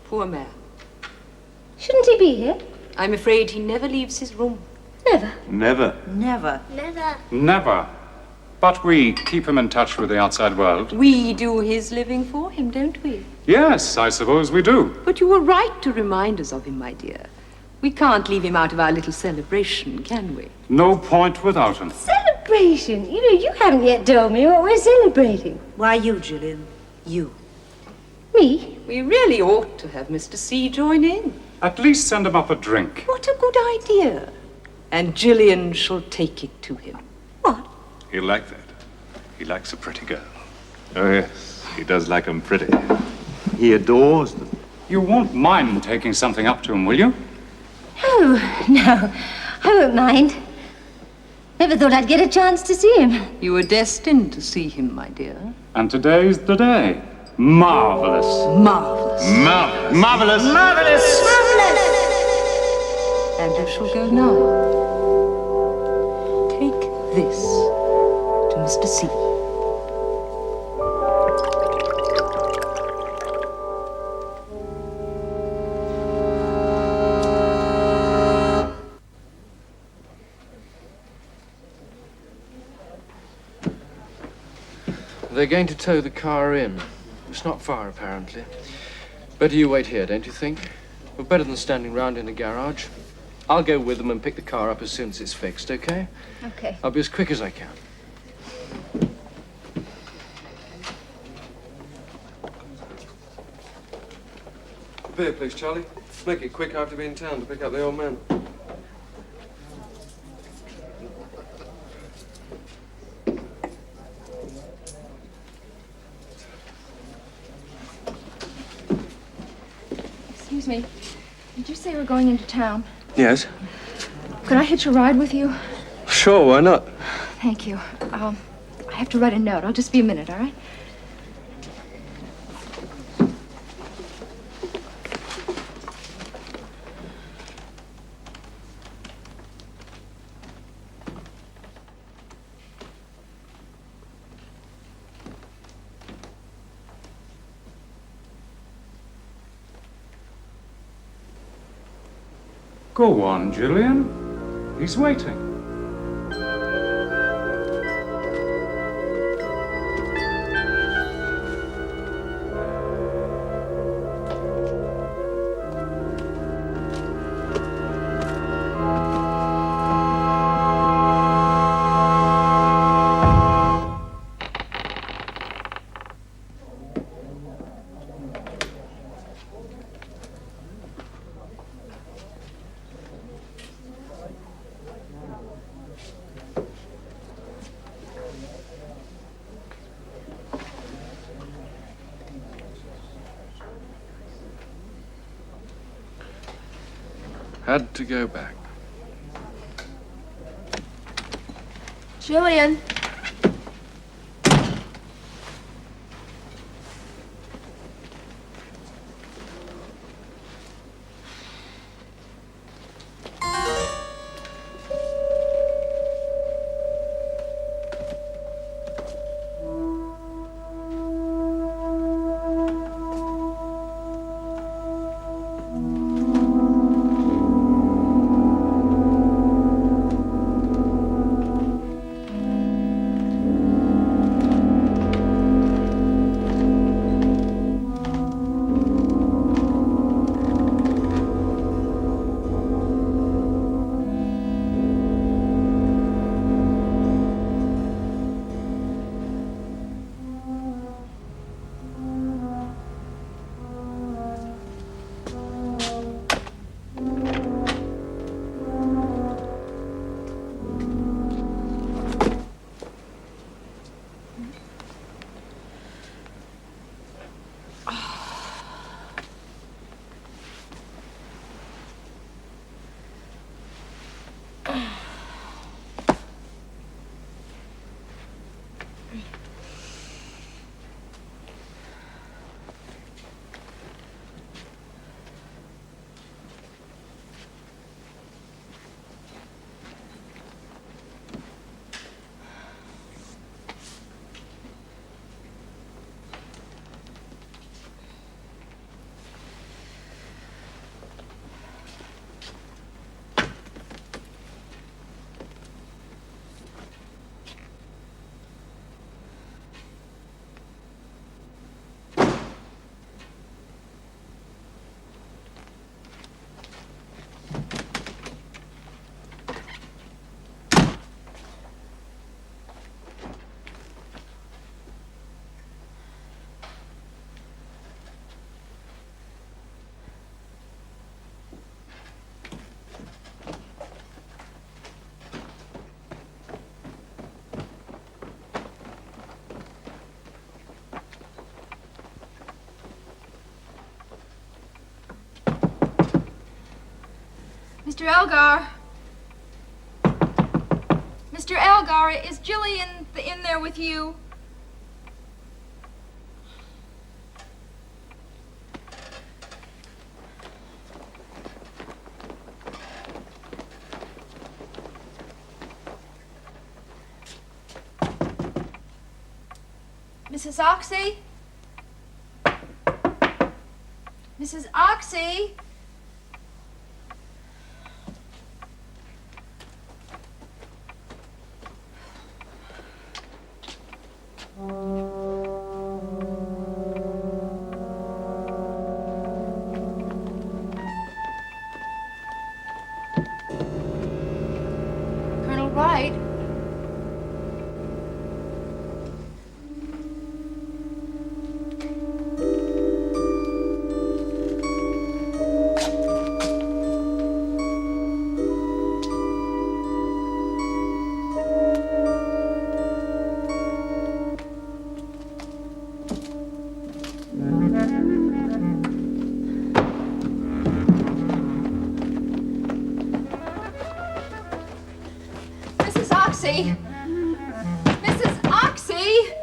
Speaker 4: Poor man.
Speaker 5: Shouldn't he be here?
Speaker 4: I'm afraid he never leaves his room.
Speaker 5: Never.
Speaker 11: Never.
Speaker 9: Never.
Speaker 8: Never.
Speaker 10: Never. But we keep him in touch with the outside world.
Speaker 4: We do his living for him, don't we?
Speaker 10: Yes, I suppose we do.
Speaker 4: But you were right to remind us of him, my dear. We can't leave him out of our little celebration, can we?
Speaker 10: No point without him.
Speaker 5: Celebration? You know, you haven't yet told me what we're celebrating.
Speaker 9: Why you, Gillian? You.
Speaker 5: Me?
Speaker 4: We really ought to have Mr. C join in.
Speaker 10: At least send him up a drink.
Speaker 4: What a good idea. And Gillian shall take it to him.
Speaker 5: What?
Speaker 1: He'll like that. He likes a pretty girl. Oh, yes. He does like 'em pretty.
Speaker 11: He adores them.
Speaker 10: You won't mind taking something up to him, will you?
Speaker 5: Oh, no. I won't mind. Never thought I'd get a chance to see him.
Speaker 4: You were destined to see him, my dear.
Speaker 10: And today's the day. Marvelous.
Speaker 4: Marvelous.
Speaker 1: Marvelous.
Speaker 11: Marvelous.
Speaker 9: Marvelous!
Speaker 4: And you shall go now. Take this to Mr. C.
Speaker 3: They're going to tow the car in. It's not far, apparently. Better you wait here, don't you think? Well, better than standing round in a garage. I'll go with them and pick the car up as soon as it's fixed, okay?
Speaker 6: Okay.
Speaker 3: I'll be as quick as I can.
Speaker 13: Beer, please, Charlie. Make it quick. I have to be in town to pick up the old man.
Speaker 6: Excuse me. Did you say we're going into town?
Speaker 13: Yes?
Speaker 6: Could I hitch a ride with you?
Speaker 13: Sure, why not?
Speaker 6: Thank you. I have to write a note. I'll just be a minute, all right?
Speaker 10: Go on, Julian. He's waiting.
Speaker 13: Had to go back.
Speaker 6: Jillian. Mr. Elgar. Mr. Elgar, is Jillian in there with you? Mrs. Oxy? Mrs. Oxy? Colonel Wright? Mrs. Oxy! Mrs. Oxy!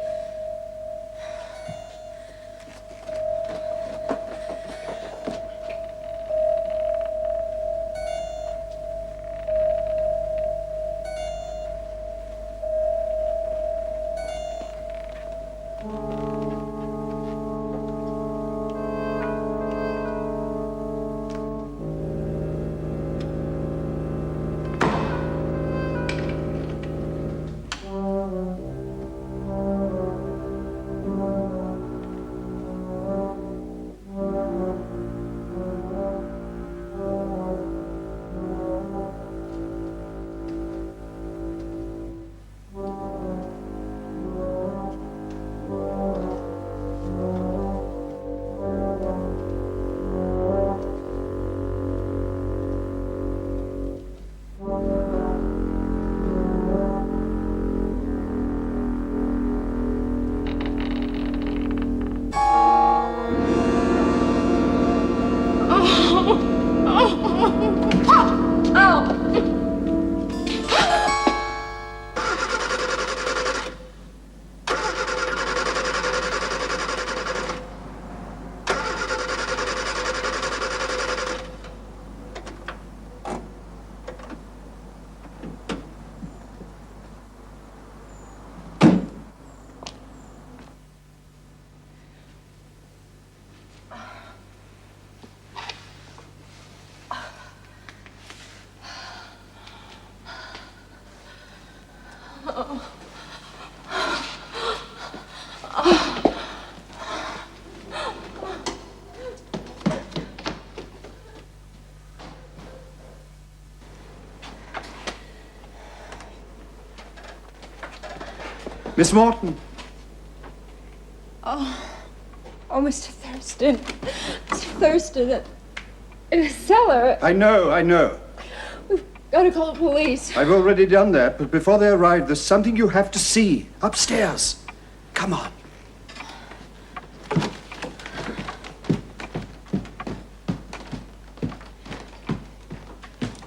Speaker 7: Miss Morton.
Speaker 6: Oh, Mr. Thurston. Mr. Thurston, in a cellar.
Speaker 7: I know.
Speaker 6: We've got to call the police.
Speaker 7: I've already done that, but before they arrive, there's something you have to see. Upstairs. Come on.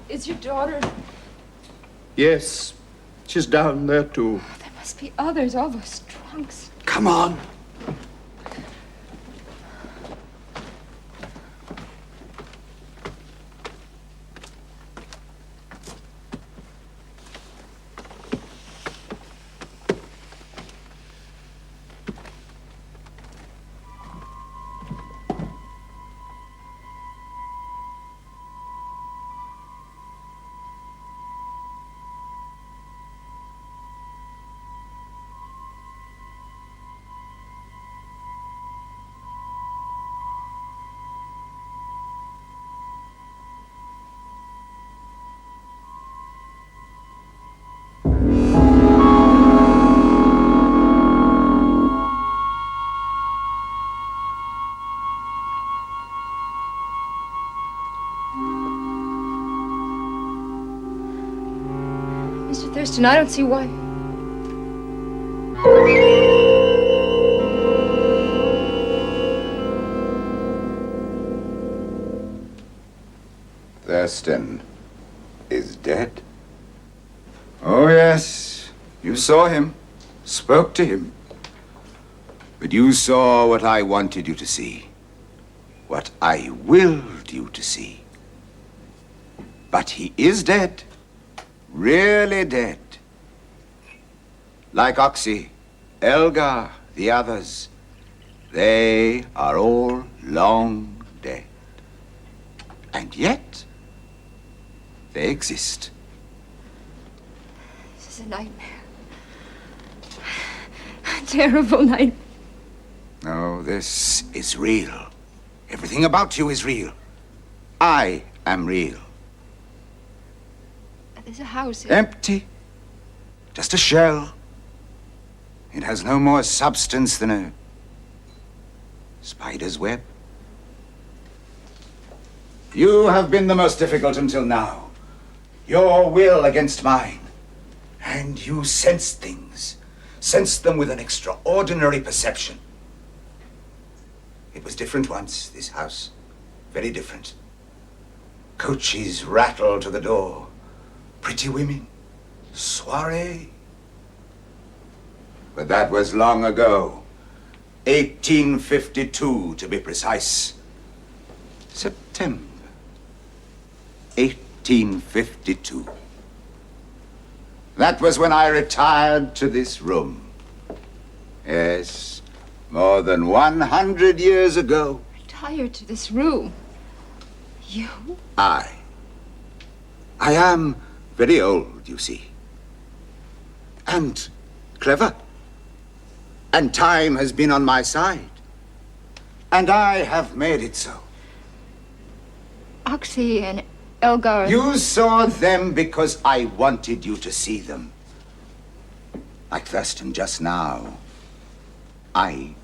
Speaker 6: Is your daughter?
Speaker 7: Yes, she's down there too.
Speaker 6: There must be others, all those trunks.
Speaker 7: Come on.
Speaker 6: Mr. Thurston, I don't see why.
Speaker 12: Thurston is dead. Oh, yes. You saw him, spoke to him. But you saw what I wanted you to see, what I willed you to see. But he is dead, really dead. Like Oxy, Elgar, the others, they are all long dead. And yet, they exist.
Speaker 6: This is a nightmare. A terrible nightmare.
Speaker 12: No, this is real. Everything about you is real. I am real.
Speaker 6: There's a house here.
Speaker 12: Empty. Just a shell. It has no more substance than a spider's web. You have been the most difficult until now. Your will against mine. And you sensed things. Sensed them with an extraordinary perception. It was different once, this house. Very different. Coaches rattle to the door. Pretty women. Soiree. But that was long ago. 1852, to be precise. September. 1852. That was when I retired to this room. Yes, more than 100 years ago.
Speaker 6: Retired to this room. You?
Speaker 12: I am very old, you see. And clever. And time has been on my side. And I have made it so.
Speaker 6: Oxy and Elgar.
Speaker 12: You saw them because I wanted you to see them. Like Thurston just now. I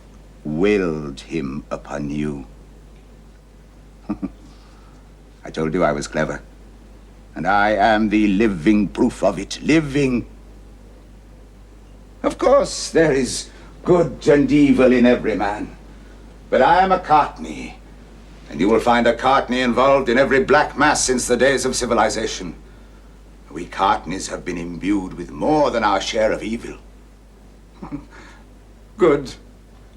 Speaker 12: willed him upon you. I told you I was clever. And I am the living proof of it. Living. Of course, there is good and evil in every man. But I am a Courtney. And you will find a Courtney involved in every black mass since the days of civilization. We Courtneys have been imbued with more than our share of evil. Good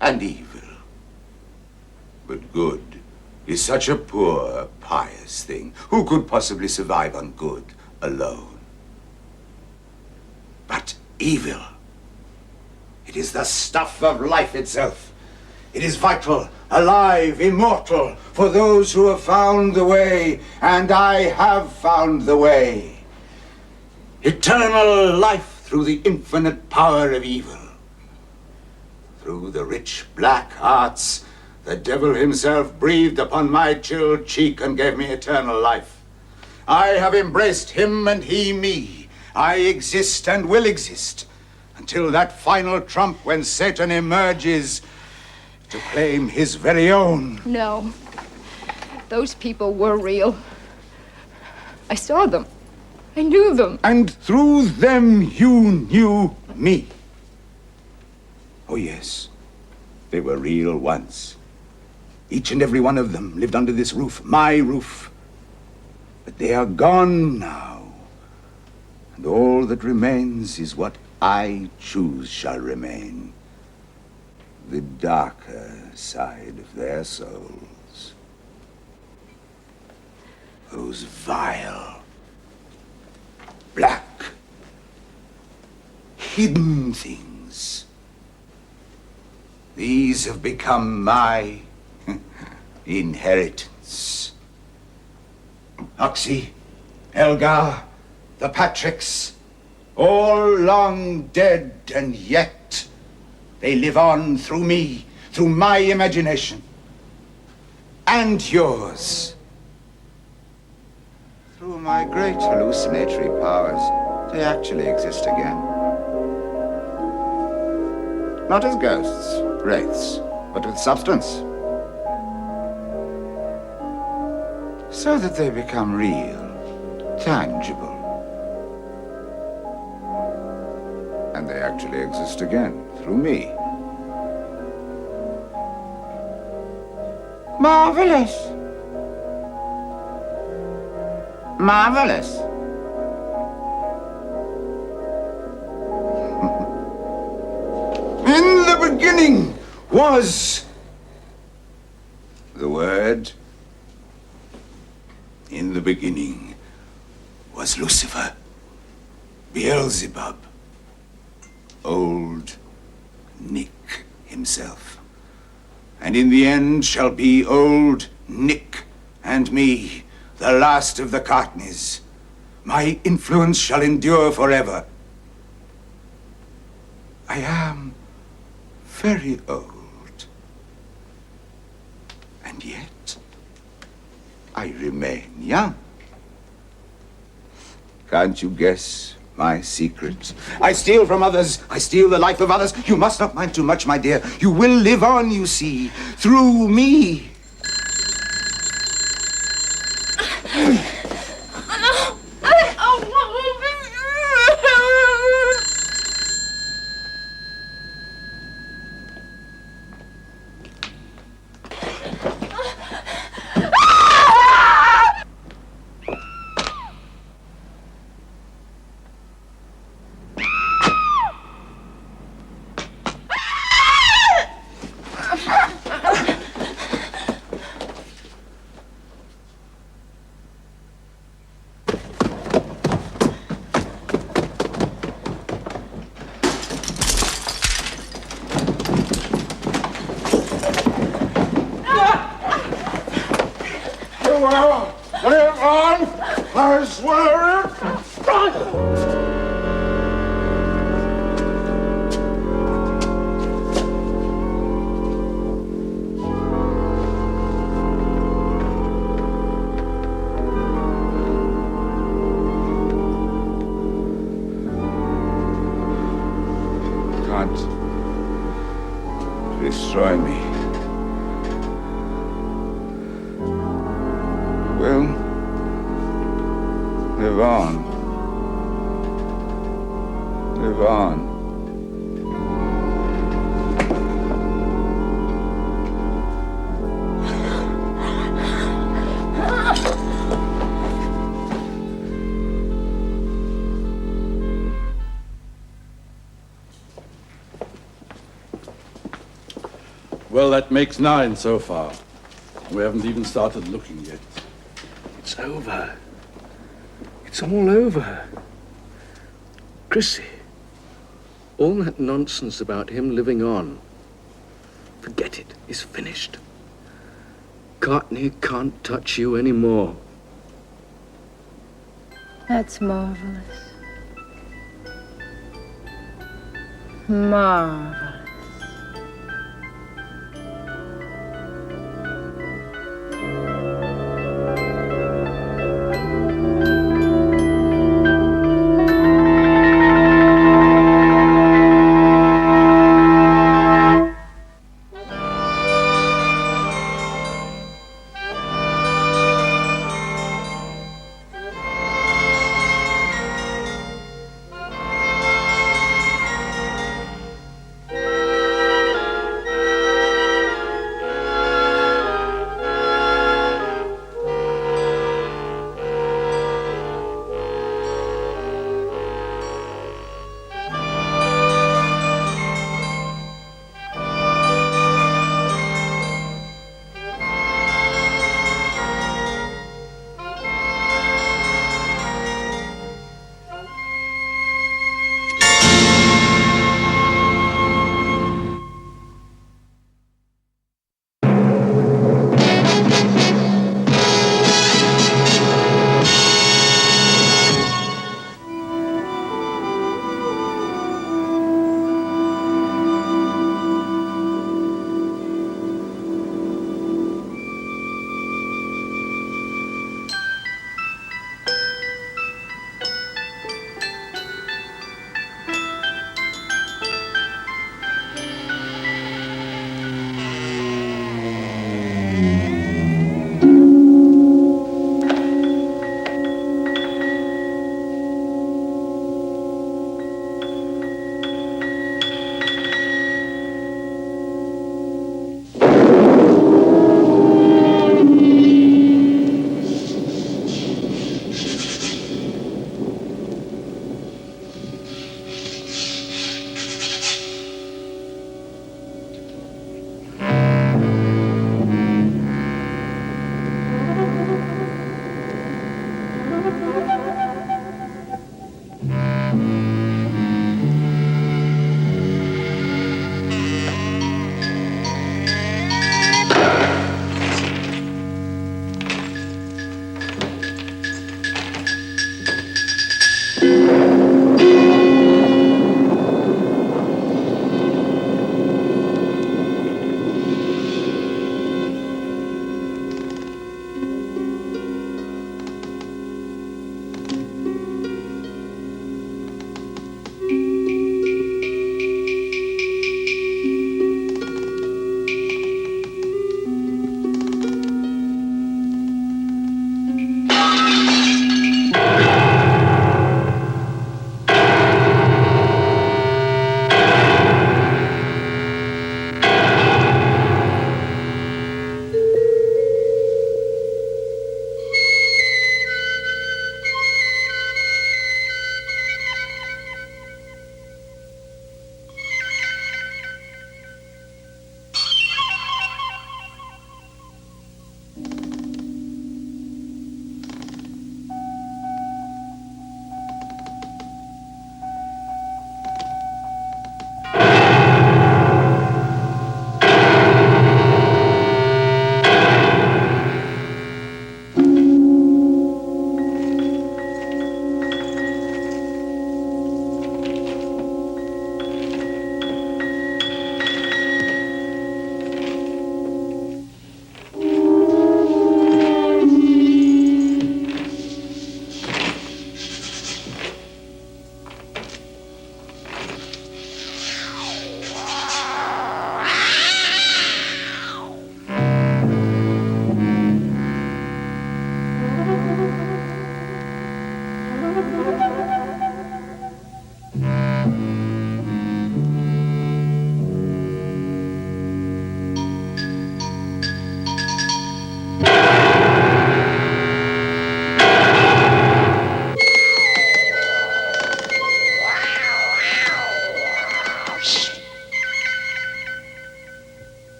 Speaker 12: and evil. But good is such a poor, pious thing. Who could possibly survive on good alone? But evil, it is the stuff of life itself. It is vital, alive, immortal for those who have found the way, and I have found the way. Eternal life through the infinite power of evil. Through the rich black arts, the devil himself breathed upon my chilled cheek and gave me eternal life. I have embraced him and he me. I exist and will exist. until that final trump when Satan emerges to claim his very own.
Speaker 6: No. Those people were real. I saw them. I knew them.
Speaker 12: And through them you knew me. Oh, yes. They were real once. Each and every one of them lived under this roof, my roof. But they are gone now. And all that remains is what I choose shall remain. The darker side of their souls. Those vile, black, hidden things. These have become my inheritance. Oxy, Elgar, the Patricks, all long dead, and yet they live on through me, through my imagination. And yours. Through my great hallucinatory powers, they actually exist again. Not as ghosts, wraiths, but with substance. So that they become real, tangible. And they actually exist again, through me. Marvelous. Marvelous. In the beginning was the Word. In the beginning was Lucifer, Beelzebub, old Nick himself. And in the end shall be old Nick and me, the last of the Courtneys. My influence shall endure forever. I am very old. And yet, I remain young. Can't you guess my secret? I steal from others. I steal the life of others. You must not mind too much, my dear. You will live on, you see, through me. Live on, I swear it. Can't destroy me. Will live on. Live on.
Speaker 14: Well, that makes 9 so far. We haven't even started looking yet.
Speaker 3: It's over. It's all over. Chrissy, all that nonsense about him living on, forget it. It's finished. Courtney can't touch you anymore.
Speaker 6: That's marvelous. Marvelous.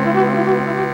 Speaker 8: Thank you.